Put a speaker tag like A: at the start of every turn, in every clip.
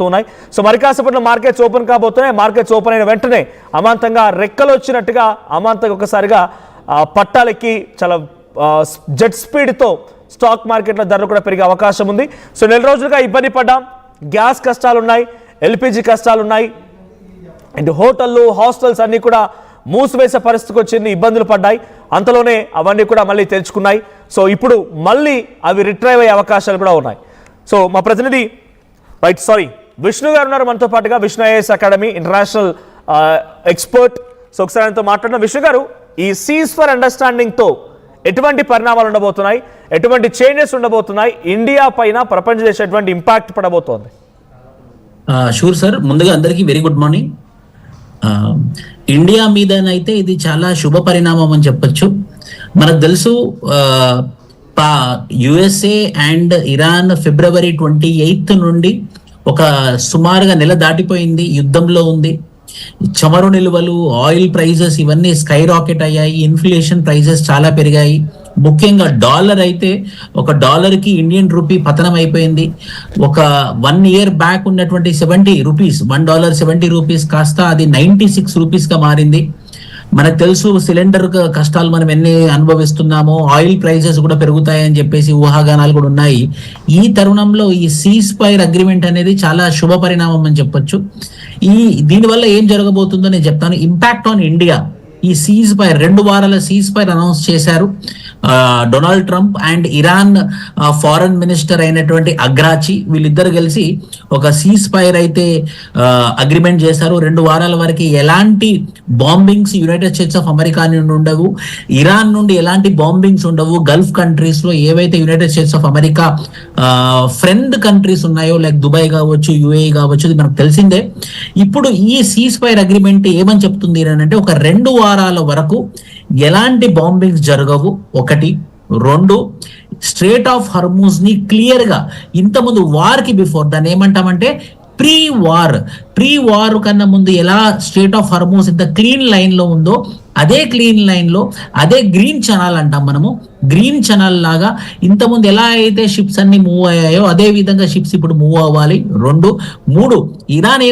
A: ఉన్నాయి. సో మరి కాసేపట్లో మార్కెట్స్ ఓపెన్ కాబోతున్నాయి. మార్కెట్స్ ఓపెన్ అయిన వెంటనే అమాంతంగా రెక్కలు వచ్చినట్టుగా అమాంతంగా ఒకసారిగా పట్టాలెక్కి చాలా జెట్ స్పీడ్తో స్టాక్ మార్కెట్ల ధరలు కూడా పెరిగే అవకాశం ఉంది. సో నెల రోజులుగా ఇబ్బంది పడ్డాం. గ్యాస్ కష్టాలు ఉన్నాయి, ఎల్పిజి కష్టాలు ఉన్నాయి, అండ్ హోటళ్ళు హాస్టల్స్ అన్నీ కూడా మూసివేసే పరిస్థితికి వచ్చింది, ఇబ్బందులు పడ్డాయి. అంతలోనే అవన్నీ కూడా మళ్ళీ తెరుచుకున్నాయి. సో ఇప్పుడు మళ్ళీ అవి రిట్రైవ్ అయ్యే అవకాశాలు కూడా ఉన్నాయి. సో మా ప్రతినిధి విష్ణు గారు ఉన్నారు మనతో పాటుగా. Vishnu IAS academy international expert. So ఒకసారి ఆయనతో మాట్లాడిన విష్ణు గారు, ఈ సీజ్ ఫర్ అండర్స్టాండింగ్తో ఎటువంటి పరిణామాలు ఉండబోతున్నాయి, ఎటువంటి చేంజెస్ ఉండబోతున్నాయి, ఇండియా పైన ప్రపంచ దేశం ఎటువంటి ఇంపాక్ట్ పడబోతోంది?
B: షూర్ సార్, ముందుగా అందరికీ వెరీ గుడ్ మార్నింగ్. ఇండియా మీదనైతే ఇది చాలా శుభ పరిణామం అని చెప్పొచ్చు. మనకు తెలుసు యుఎస్ఏ అండ్ ఇరాన్ February 28 నుండి ఒక సుమారుగా నెల దాటిపోయింది, యుద్ధంలో ఉంది. చమురు నిల్వలు, ఆయిల్ ప్రైజెస్ ఇవన్నీ స్కై రాకెట్ అయ్యాయి. ఇన్ఫ్లేషన్ ప్రైజెస్ చాలా పెరిగాయి. ముఖ్యంగా డాలర్ అయితే ఒక డాలర్కి ఇండియన్ రూపీ పతనం అయిపోయింది. ఒక 1 year బ్యాక్ ఉన్నటువంటి 70 రూపీస్, $1 70 రూపీస్ కాస్త అది 96 రూపీస్గా మారింది. మనకు తెలుసు సిలిండర్ కష్టాలు మనం ఎన్ని అనుభవిస్తున్నామో, ఆయిల్ ప్రైజెస్ కూడా పెరుగుతాయని చెప్పేసి ఊహాగానాలు కూడా ఉన్నాయి. ఈ తరుణంలో ఈ సీజ్ ఫైర్ అగ్రిమెంట్ అనేది చాలా శుభ పరిణామం అని చెప్పొచ్చు. దీనివల్ల ఏం జరగబోతుందో నేను చెప్తాను. ఇంపాక్ట్ ఆన్ ఇండియా, ఈ సీజ్ ఫైర్ 2 వారాల సీజ్ ఫైర్ అనౌన్స్ చేశారు Donald Trump and Iran foreign minister అయినటువంటి అగ్రాచి. వీళ్ళిద్దరు కలిసి ఒక సీజ్ ఫైర్ అయితే అగ్రిమెంట్ చేశారు. 2 వారాల వరకు ఎలాంటి bombings United states of America నుండి ఉండవు, ఇరాన్ నుండి ఎలాంటి బాంబింగ్స్ ఉండవు. గల్ఫ్ కంట్రీస్ లో ఏవైతే United states of America friend countries ఉన్నాయో, లైక్ దుబాయ్ కావచ్చు, యుఏఈ కావచ్చు, ఇది మనకు తెలిసిందే. ఇప్పుడు ఈ సీజ్ ఫైర్ అగ్రిమెంట్ ఏమని చెప్తుంది అంటే, ఒక 2 వారాల వరకు ఎలాంటి బాంబింగ్స్ జరగవు, 1. 2, స్ట్రేట్ ఆఫ్ హర్మూజ్ ని క్లియర్ గా, ఇంతకుముందు వార్ కి బిఫోర్ దాన్ని ఏమంటామంటే ప్రీ వార్ కన్నా ముందు ఎలా స్ట్రేట్ ఆఫ్ హర్మూజ్ ఇంత క్లీన్ లైన్ లో ఉందో, అదే క్లీన్ లైన్ లో అదే గ్రీన్ ఛానల్ అంటాం మనము. గ్రీన్ ఛానల్ లాగా ఇంతకుముందు ఎలా అయితే షిప్స్ అన్ని మూవ్ అయ్యాయో అదే విధంగా షిప్స్ ఇప్పుడు మూవ్ అవ్వాలి. 2. 3, ఇరాన్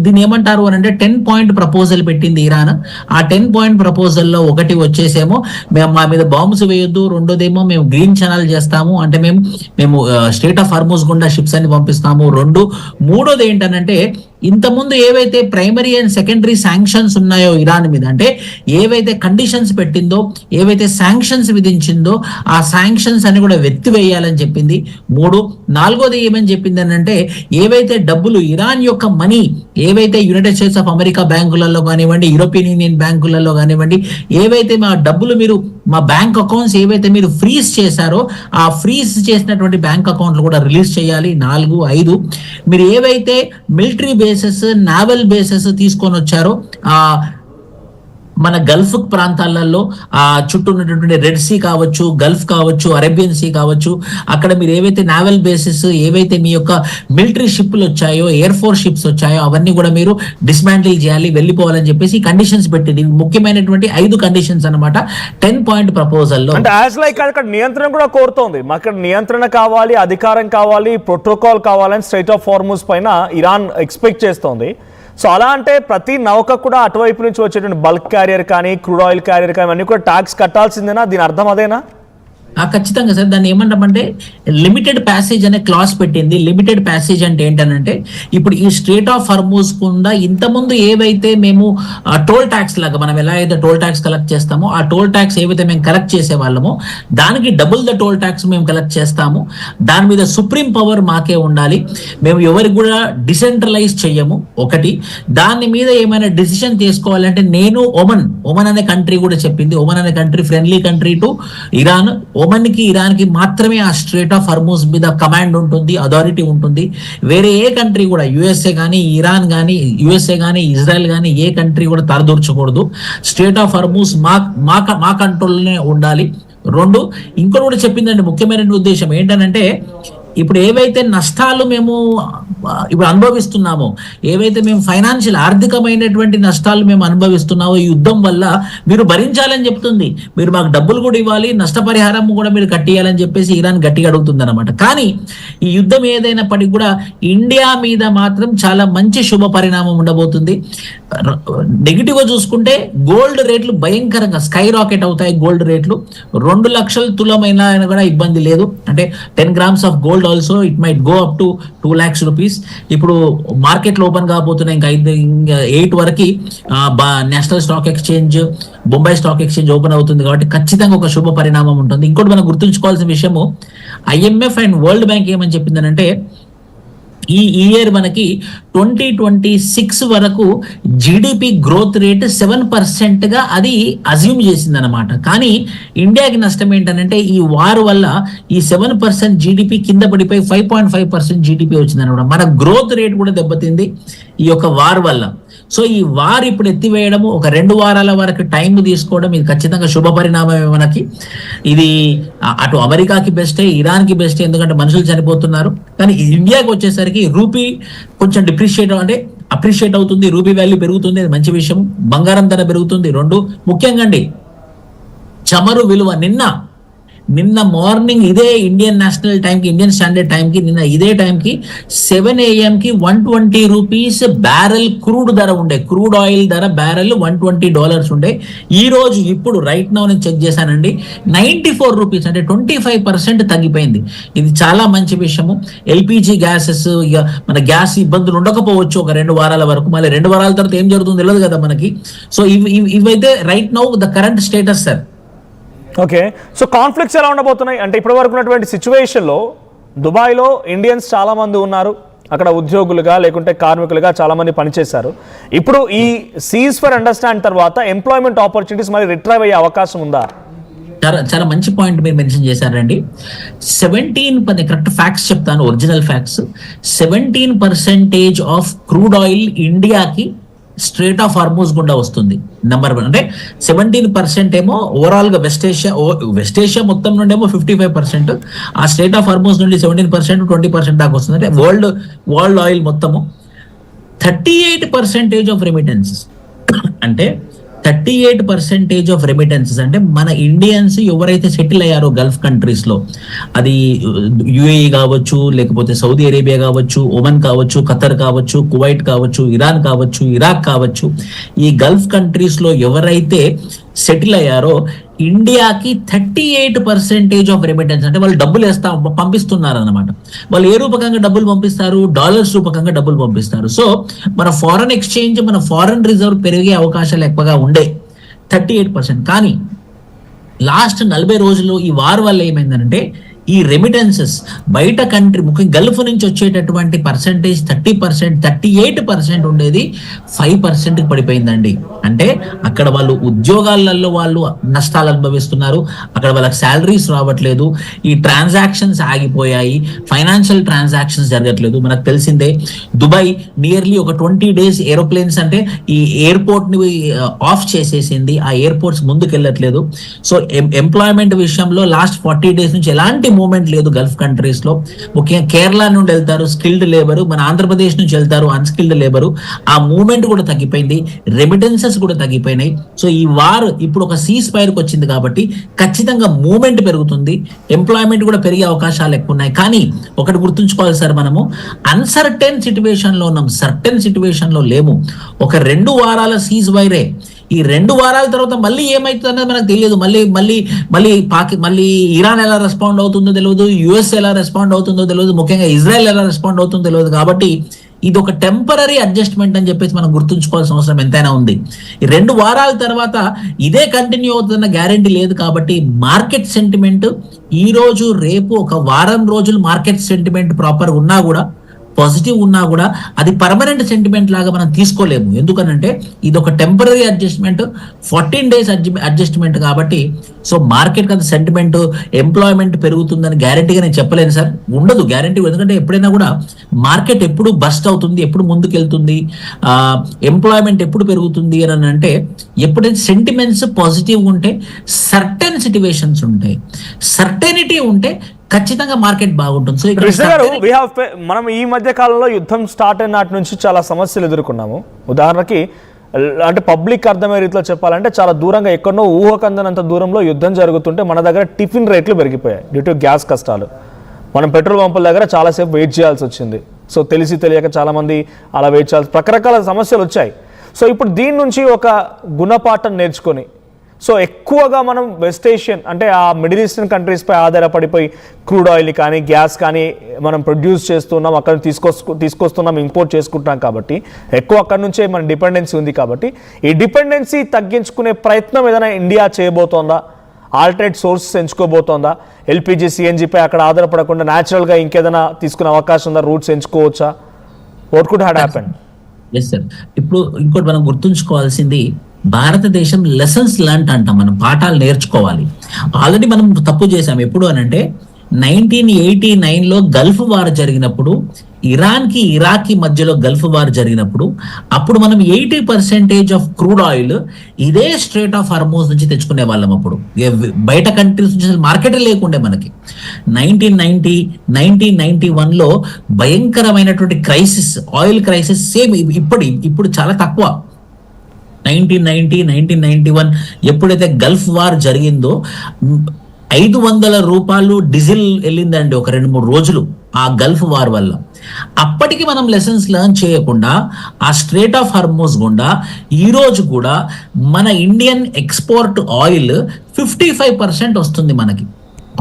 B: దీన్ని ఏమంటారు అని అంటే 10-point ప్రపోజల్ పెట్టింది ఇరాన్. ఆ 10-point ప్రపోజల్లో 1 వచ్చేసేమో మేము మా మీద బాంబ్స్ వేయొద్దు, 2దేమో మేము గ్రీన్ ఛానల్ చేస్తాము, అంటే మేము స్ట్రేట్ ఆఫ్ హర్మూజ్ గుండా షిప్స్ అన్ని పంపిస్తాము. 2. 3వది ఏంటనంటే, ఇంతకుముందు ఏవైతే ప్రైమరీ అండ్ సెకండరీ శాంక్షన్స్ ఉన్నాయో ఇరాన్ మీద, అంటే ఏవైతే కండిషన్స్ పెట్టిందో, ఏవైతే శాంక్షన్స్ విధించిందో ఆ శాంక్షన్స్ అని కూడా వెత్తివేయాలని చెప్పింది. 3. 4వది ఏమని చెప్పింది అని అంటే, ఏవైతే డబ్బులు ఇరాన్ యొక్క మనీ ఏవైతే యునైటెడ్ స్టేట్స్ ఆఫ్ అమెరికా బ్యాంకులలో కానివ్వండి, యూరోపియన్ యూనియన్ బ్యాంకులలో కానివ్వండి, ఏవైతే మా డబ్బులు మీరు మా బ్యాంక్ అకౌంట్స్ ఏవైతే మీరు ఫ్రీజ్ చేశారో ఆ ఫ్రీజ్ చేసినటువంటి బ్యాంక్ అకౌంట్లు కూడా రిలీజ్ చేయాలి. 4. 5, మీరు ఏవైతే మిలిటరీ బేసెస్, నావల్ బేసెస్ తీసుకొని వచ్చారో మన గల్ఫ్ ప్రాంతాలలో ఆ చుట్టూ ఉన్నటువంటి రెడ్ సీ కావచ్చు, గల్ఫ్ కావచ్చు, అరేబియన్ సీ కావచ్చు, అక్కడ మీరు ఏవైతే నావల్ బేసెస్, ఏవైతే మీ యొక్క మిలిటరీ షిప్లు వచ్చాయో, ఎయిర్ ఫోర్స్ షిప్స్ వచ్చాయో అవన్నీ కూడా మీరు డిస్మాంటిల్ చేయాలి, వెళ్ళిపోవాలని చెప్పేసి కండిషన్స్ పెట్టింది. ముఖ్యమైనటువంటి 5 కండిషన్స్ అనమాట 10-point ప్రపోజల్లో.
A: అంటే యాజ్ లైక్ అక్కడ నియంత్రణ కూడా కోరుతోంది. అక్కడ నియంత్రణ కావాలి, అధికారం కావాలి, ప్రోటోకాల్ కావాలని స్ట్రెయిట్ ఆఫ్ హార్మూజ్ పైన ఇరాన్ ఎక్స్పెక్ట్ చేస్తోంది. సో అలా అంటే ప్రతి నౌక కూడా అటువైపు నుంచి వచ్చేటువంటి బల్క్ క్యారియర్ కానీ, క్రూడ్ ఆయిల్ క్యారియర్ కానీ అన్ని కూడా ట్యాక్స్ కట్టాల్సిందేనా? దీని అర్థం అదేనా?
B: ఖచ్చితంగా సార్. దాన్ని ఏమంటామంటే లిమిటెడ్ ప్యాసేజ్ అనే క్లాస్ పెట్టింది. లిమిటెడ్ ప్యాసేజ్ అంటే ఏంటనంటే, ఇప్పుడు ఈ స్ట్రేట్ ఆఫ్ హర్మూజ్ కుండా ఇంతకుముందు ఏవైతే మేము టోల్ ట్యాక్స్ లాగా మనం ఎలా అయితే టోల్ ట్యాక్స్ కలెక్ట్ చేస్తామో, ఆ టోల్ ట్యాక్స్ ఏవైతే మేము కలెక్ట్ చేసే వాళ్ళమో దానికి డబుల్ ద టోల్ ట్యాక్స్ మేము కలెక్ట్ చేస్తాము. దాని మీద సుప్రీం పవర్ మాకే ఉండాలి. మేము ఎవరికి కూడా డిసెంట్రలైజ్ చెయ్యము. 1. దాని మీద ఏమైనా డిసిషన్ తీసుకోవాలంటే నేను ఒమన్ అనే కంట్రీ కూడా చెప్పింది. ఒమన్ అనే country friendly country to Iran. ఒమన్కి, ఇరాన్కి మాత్రమే ఆ స్ట్రేట్ ఆఫ్ హర్మూజ్ మీద కమాండ్ ఉంటుంది, అథారిటీ ఉంటుంది. వేరే ఏ కంట్రీ కూడా, యుఎస్ఏ కానీ, ఇరాన్ కానీ, యుఎస్ఏ కానీ, ఇజ్రాయెల్ కానీ ఏ కంట్రీ కూడా తలదూర్చకూడదు. స్ట్రేట్ ఆఫ్ హర్మూజ్ మా కంట్రోల్లోనే ఉండాలి. 2, ఇంకోటి కూడా చెప్పిందండి ముఖ్యమైన ఉద్దేశం ఏంటనంటే, ఇప్పుడు ఏవైతే నష్టాలు మేము ఇప్పుడు అనుభవిస్తున్నామో, ఏవైతే మేము ఫైనాన్షియల్ ఆర్థికమైనటువంటి నష్టాలు మేము అనుభవిస్తున్నామో ఈ యుద్ధం వల్ల మీరు భరించాలని చెప్తుంది. మీరు మాకు డబ్బులు కూడా ఇవ్వాలి, నష్టపరిహారం కూడా మీరు కట్టియాలని చెప్పేసి ఇరాన్ గట్టిగా అడుగుతుంది అనమాట. కానీ ఈ యుద్ధం ఏదైనప్పటికీ కూడా ఇండియా మీద మాత్రం చాలా మంచి శుభ పరిణామం ఉండబోతుంది. నెగిటివ్ గా చూసుకుంటే గోల్డ్ రేట్లు భయంకరంగా స్కై రాకెట్ అవుతాయి. గోల్డ్ రేట్లు 2 లక్షల తులమైన కూడా ఇబ్బంది లేదు. అంటే 10 grams of gold also it might go up to 2 lakhs rupees. ఇప్పుడు మార్కెట్లు ఓపెన్ కాబోతున్నాయి. ఇంకా 8 వరకు national stock exchange, Bombay stock exchange open అవుతుంది. కాబట్టి ఖచ్చితంగా ఒక శుభ పరిణామం ఉంటుంది. ఇంకోటి మనం గుర్తుంచుకోవాల్సిన విషయము, IMF అండ్ వరల్డ్ బ్యాంక్ ఏమని చెప్పిందనంటే ఈ ఇయర్ మనకి 2026 వరకు జీడిపి గ్రోత్ రేట్ 7% గా అది అజ్యూమ్ చేసింది అనమాట. కానీ ఇండియాకి నష్టం ఏంటంటే ఈ వార్ వల్ల ఈ 7% జీడిపి కింద పడిపోయి 5.5% జీడిపి వచ్చింది అనమాట. మన గ్రోత్ రేట్ కూడా దెబ్బతింది ఈ యొక్క వార్ వల్ల. సో ఈ వార్ ఇప్పుడు ఎత్తివేయడము, ఒక 2 వారాల వరకు టైం తీసుకోవడం, ఇది ఖచ్చితంగా శుభ పరిణామమే మనకి. ఇది అటు అమెరికాకి బెస్టే, ఇరాన్కి బెస్టే, ఎందుకంటే మనుషులు చనిపోతున్నారు. కానీ ఇండియాకి వచ్చేసరికి రూపీ కొంచెం అప్రిషియేట్ అవుతుంది, రూపీ వాల్యూ పెరుగుతుంది, అది మంచి విషయం. బంగారం ధర పెరుగుతుంది. 2 ముఖ్యంగా అండి, చమురు విలువ నిన్న మార్నింగ్ ఇదే ఇండియన్ నేషనల్ టైంకి, ఇండియన్ స్టాండర్డ్ టైంకి, నిన్న ఇదే టైంకి 7 AM కి 120 రూపీస్ బ్యారెల్ క్రూడ్ ధర ఉండే, క్రూడ్ ఆయిల్ ధర బ్యారెల్ $120 ఉండే. ఈ రోజు ఇప్పుడు రైట్ నౌ నేను చెక్ చేశానండి, 94 రూపీస్, అంటే 25% తగ్గిపోయింది. ఇది చాలా మంచి విషయము. ఎల్పిజి గ్యాసెస్, ఇక మన గ్యాస్ ఇబ్బందులు ఉండకపోవచ్చు ఒక 2 వారాల వరకు. మళ్ళీ 2 వారాల తర్వాత ఏం జరుగుతుందో తెలియదు కదా మనకి. సో ఇవైతే right now the current status sir.
A: Okay, so conflicts ఎలా ఉండబోతున్నాయి అంటే, ఇప్పటి వరకు ఉన్నటువంటి సిచ్యువేషన్లో దుబాయ్లో ఇండియన్స్ చాలా మంది ఉన్నారు, అక్కడ ఉద్యోగులుగా లేకుంటే కార్మికులుగా చాలా మంది పనిచేశారు. ఇప్పుడు ఈ సీజ్ ఫర్ అండర్స్టాండ్ తర్వాత ఎంప్లాయ్మెంట్ ఆపర్చునిటీస్ మరి రిట్రైవ్ అయ్యే అవకాశం ఉందా?
B: చాలా మంచి పాయింట్ మీరు మెన్షన్ చేశారండి. 17 కరెక్ట్ ఫ్యాక్ట్స్ చెప్తాను, original facts. 17% of crude oil ఇండియాకి స్ట్రేట్ ఆఫ్ హార్మూజ్ గుండా వస్తుంది. నెంబర్ 1 అంటే 17% ఏమో ఓవరాల్ గా వెస్ట్ ఏషియా మొత్తం నుండి ఏమో 55%, ఆ స్ట్రేట్ ఆఫ్ హార్మూజ్ నుండి 17%, 20% దాకా వస్తుంది. అంటే వరల్డ్ ఆయిల్ మొత్తము 38% ఆఫ్ రెమిటెన్సెస్, అంటే 38% ఆఫ్ రెమిటెన్సెస్ అంటే మన ఇండియన్స్ ఎవరైతే సెటిల్ అయ్యారో గల్ఫ్ కంట్రీస్ లో, అది యుఏఈ కావచ్చు, లేకపోతే సౌదీ అరేబియా కావచ్చు, ఒమన్ కావచ్చు, ఖతర్ కావచ్చు, కువైట్ కావచ్చు, ఇరాన్ కావచ్చు, ఇరాక్ కావచ్చు, ఈ గల్ఫ్ కంట్రీస్ లో ఎవరైతే సెటిల్ అయ్యారో ఇండియాకి 38% ఆఫ్ రెమిటెన్స్, అంటే వాళ్ళు డబ్బులు పంపిస్తున్నారు అనమాట. వాళ్ళు ఏ రూపకంగా డబ్బులు పంపిస్తారు? డాలర్స్ రూపకంగా డబ్బులు పంపిస్తారు. సో మన ఫారెన్ ఎక్స్చేంజ్, మన ఫారెన్ రిజర్వ్ పెరిగే అవకాశాలు ఎక్కువగా ఉండే 38%. కానీ లాస్ట్ 40 రోజులు ఈ వార్ వల్ల ఏమైందంటే ఈ రెమిటెన్సెస్ బయట కంట్రీ, ముఖ్యంగా గల్ఫ్ నుంచి వచ్చేటటువంటి పర్సెంటేజ్ 30%, 38% ఉండేది 5%కి పడిపోయిందండి. అంటే అక్కడ వాళ్ళు ఉద్యోగాలలో వాళ్ళు నష్టాలు అనుభవిస్తున్నారు, అక్కడ వాళ్ళకి శాలరీస్ రావట్లేదు, ఈ ట్రాన్సాక్షన్స్ ఆగిపోయాయి, ఫైనాన్షియల్ ట్రాన్సాక్షన్స్ జరగట్లేదు. మనకు తెలిసిందే దుబాయ్ నియర్లీ ఒక 20 days ఏరోప్లేన్స్, అంటే ఈ ఎయిర్పోర్ట్ ని ఆఫ్ చేసేసింది, ఆ ఎయిర్పోర్ట్స్ ముందుకు వెళ్ళట్లేదు. సో ఎంప్లాయ్మెంట్ విషయంలో లాస్ట్ 40 days నుంచి ఎలాంటి మూవ్మెంట్ లేదు గల్ఫ్ కంట్రీస్ లో. ముఖ్యంగా కేరళ నుండి వెళ్తారు స్కిల్డ్ లేబరు, మన ఆంధ్రప్రదేశ్ నుంచి వెళ్తారు అన్స్కిల్డ్ లేబరు, ఆ మూవ్మెంట్ కూడా తగ్గిపోయింది, రెమిటెన్సెస్ కూడా తగ్గిపోయినాయి. సో ఈ వార్ ఇప్పుడు ఒక సీజ్ ఫైర్ కి వచ్చింది కాబట్టి ఖచ్చితంగా మూవ్మెంట్ పెరుగుతుంది, ఎంప్లాయ్మెంట్ కూడా పెరిగే అవకాశాలు ఎక్కువ ఉన్నాయి. కానీ ఒకటి గుర్తుంచుకోవాలి సార్, మనము అన్సర్టెన్ సిచ్యువేషన్ లో ఉన్నాం, సర్టెన్ సిచ్యువేషన్ లో లేము. ఒక 2 వారాల సీజ్ వైరే, ఈ 2 వారాల తర్వాత మళ్ళీ ఏమైతుంది అనేది మనకు తెలియదు. మళ్ళీ ఇరాన్ ఎలా రెస్పాండ్ అవుతుందో తెలియదు, యుఎస్ ఎలా రెస్పాండ్ అవుతుందో తెలియదు, ముఖ్యంగా ఇజ్రాయెల్ ఎలా రెస్పాండ్ అవుతుందో తెలియదు. కాబట్టి ఇది ఒక టెంపరరీ అడ్జస్ట్మెంట్ అని చెప్పేసి మనం గుర్తుంచుకోవాల్సిన అవసరం ఎంతైనా ఉంది. ఈ 2 వారాల తర్వాత ఇదే కంటిన్యూ అవుతుందన్న గ్యారంటీ లేదు. కాబట్టి మార్కెట్ సెంటిమెంట్ ఈ రోజు రేపు ఒక వారం రోజులు మార్కెట్ సెంటిమెంట్ ప్రాపర్ ఉన్నా కూడా, పాజిటివ్ ఉన్నా కూడా అది పర్మనెంట్ సెంటిమెంట్ లాగా మనం తీసుకోలేము. ఎందుకనంటే ఇది ఒక టెంపరరీ అడ్జస్ట్మెంట్, 14 days అడ్జస్ట్మెంట్. కాబట్టి సో మార్కెట్ కదా సెంటిమెంట్, ఎంప్లాయ్మెంట్ పెరుగుతుందని గ్యారంటీగా నేను చెప్పలేను సార్, ఉండదు గ్యారంటీ. ఎందుకంటే ఎప్పుడైనా కూడా మార్కెట్ ఎప్పుడు బస్ట్ అవుతుంది, ఎప్పుడు ముందుకెళ్తుంది, ఎంప్లాయ్మెంట్ ఎప్పుడు పెరుగుతుంది అని అంటే ఎప్పుడైతే సెంటిమెంట్స్ పాజిటివ్ ఉంటే, సర్టెన్ సిచ్యువేషన్స్ ఉంటాయి, సర్టెనిటీ ఉంటే ఖచ్చితంగా మార్కెట్ బాగుంటుంది. సో ఇక్కడ
A: కృష్ణ గారు మనం ఈ మధ్య కాలంలో యుద్ధం స్టార్ట్ అయిన నాటి నుంచి చాలా సమస్యలు ఎదుర్కొన్నాము. ఉదాహరణకి అంటే పబ్లిక్ అర్థమయ్యే రీతిలో చెప్పాలంటే చాలా దూరంగా ఎక్కడో ఊహకందనంత దూరంలో యుద్ధం జరుగుతుంటే మన దగ్గర టిఫిన్ రేట్లు పెరిగిపోయాయి డ్యూ టు గ్యాస్ కష్టాలు. మనం పెట్రోల్ పంపుల దగ్గర చాలాసేపు వెయిట్ చేయాల్సి వచ్చింది. సో తెలిసి తెలియక చాలామంది అలా వెయిట్ చేయాల్సి, రకరకాల సమస్యలు వచ్చాయి. సో ఇప్పుడు దీని నుంచి ఒక గుణపాఠం నేర్చుకొని సో ఎక్కువగా మనం వెస్ట్ ఏషియన్ అంటే ఆ మిడిల్ ఈస్టర్న్ కంట్రీస్పై ఆధారపడిపోయి క్రూడ్ ఆయిల్ కానీ గ్యాస్ కానీ మనం ప్రొడ్యూస్ చేస్తున్నాం, అక్కడ తీసుకొస్తున్నాం, ఇంపోర్ట్ చేసుకుంటున్నాం. కాబట్టి ఎక్కువ అక్కడ నుంచే మన డిపెండెన్సీ ఉంది. కాబట్టి ఈ డిపెండెన్సీ తగ్గించుకునే ప్రయత్నం ఏదైనా ఇండియా చేయబోతోందా? ఆల్టర్నేట్ సోర్సెస్ ఎంచుకోబోతోందా? ఎల్పిజి సిఎన్జిపై అక్కడ ఆధారపడకుండా న్యాచురల్గా ఇంకేదైనా తీసుకునే అవకాశం ఉందా? రూట్స్ ఎంచుకోవచ్చా? What could had happen?
B: Yes sir. ఇప్పుడు ఇంకోటి మనం గుర్తుంచుకోవాల్సింది, భారతదేశం లెసన్స్ లెర్న్ అంటాం, మనం పాఠాలు నేర్చుకోవాలి. ఆల్రెడీ మనం తప్పు చేసాం. ఎప్పుడు అనంటే 1989లో గల్ఫ్ వార్ జరిగినప్పుడు, ఇరాన్ కి ఇరాక్ కి మధ్యలో గల్ఫ్ వార్ జరిగినప్పుడు, అప్పుడు మనం 80% ఆఫ్ క్రూడ్ ఆయిల్ ఇదే స్ట్రేట్ ఆఫ్ హార్మోజ్ నుంచి తెచ్చుకునే వాళ్ళం. అప్పుడు బయట కంట్రీస్ నుంచి మార్కెట్ లేకుండే మనకి. 1991లో భయంకరమైనటువంటి క్రైసిస్, ఆయిల్ క్రైసిస్ సేమ్ ఇప్పుడు చాలా తక్కువ. 1991 ఎప్పుడైతే గల్ఫ్ వార్ జరిగిందో 500 రూపాయలు డీజిల్ వెళ్ళిందండి ఒక 2-3 రోజులు ఆ గల్ఫ్ వార్ వల్ల. అప్పటికి మనం లెసన్స్ లెర్న్ చేయకుండా ఆ స్ట్రేట్ ఆఫ్ హార్మోజ్ గుండా ఈ రోజు కూడా మన ఇండియన్ ఎక్స్పోర్ట్ ఆయిల్ 55% వస్తుంది మనకి.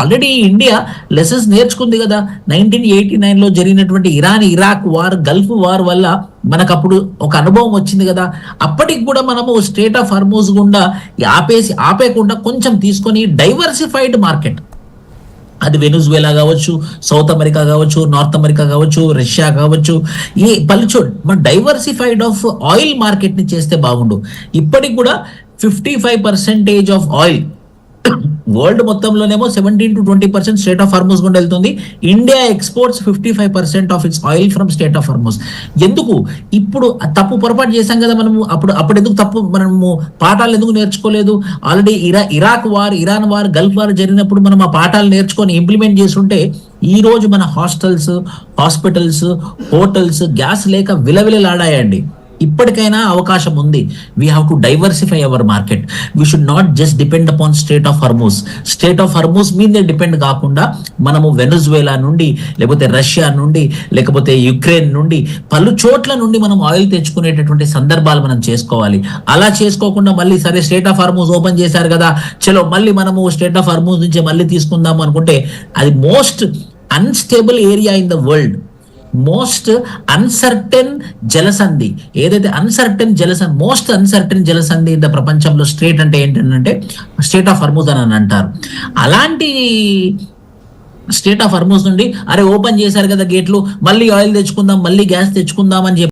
B: ఆల్రెడీ ఇండియా లెసన్స్ నేర్చుకుంది కదా. 1989లో జరిగినటువంటి Iran Iraq war, Gulf war వల్ల మనకు అప్పుడు ఒక అనుభవం వచ్చింది కదా. అప్పటికి కూడా మనము స్ట్రేట్ ఆఫ్ హార్మోజ్ గుండా ఆపేయకుండా కొంచెం తీసుకొని డైవర్సిఫైడ్ మార్కెట్, అది వెనుజువేలా కావచ్చు, సౌత్ అమెరికా కావచ్చు, నార్త్ అమెరికా కావచ్చు, రష్యా కావచ్చు, ఈ పలుచోడు మన డైవర్సిఫైడ్ ఆఫ్ ఆయిల్ మార్కెట్ ని చేస్తే బాగుండు. ఇప్పటికి కూడా 55% ఆఫ్ ఆయిల్ వరల్డ్ మొత్తంలోనేమో 17 to 20% స్టేట్ ఆఫ్ హార్మోజ్ గుండా వెళ్తుంది. India exports 55% of its oil from strait of Hormuz. ఎందుకు ఇప్పుడు తప్పు పొరపాటు చేశాం కదా మనము? అప్పుడు ఎందుకు తప్పు, మనము పాఠాలు ఎందుకు నేర్చుకోలేదు? Already Iraq war, Iran war, Gulf war జరిగినప్పుడు మనం ఆ పాఠాలు నేర్చుకొని ఇంప్లిమెంట్ చేస్తుంటే ఈ రోజు మన హాస్టల్స్, హాస్పిటల్స్, హోటల్స్ గ్యాస్ లేక విలవిలలాడాయండి. ఇప్పటికైనా అవకాశం ఉంది. We have to diversify our market. We should not just depend upon state of Hormuz. State of Hormuz మీదే డిపెండ్ కాకుండా మనము వెనుజువేలా నుండి, లేకపోతే రష్యా నుండి, లేకపోతే యుక్రెయిన్ నుండి, పలు చోట్ల నుండి మనం ఆయిల్ తెచ్చుకునేటటువంటి సందర్భాలు మనం చేసుకోవాలి. అలా చేసుకోకుండా మళ్ళీ సరే స్టేట్ ఆఫ్ హార్మోజ్ ఓపెన్ చేశారు కదా, చలో మళ్ళీ మనము స్టేట్ ఆఫ్ హార్మోజ్ నుంచి మళ్ళీ తీసుకుందాము అనుకుంటే అది most unstable area in the world, most uncertain జలసంధి. ఏదైతే మోస్ట్ అన్సర్టెన్ జలసంధి ఇంత ప్రపంచంలో స్ట్రేట్ అంటే ఏంటంటే స్టేట్ ఆఫ్ హార్మోజ్ అని అంటారు. అలాంటి స్టేట్ ఆఫ్ హార్మోజ్ నుండి అరే ఓపెన్ చేశారు కదా గేట్లు, మళ్ళీ ఆయిల్ తెచ్చుకుందాం, మళ్ళీ గ్యాస్ తెచ్చుకుందాం అని చెప్పి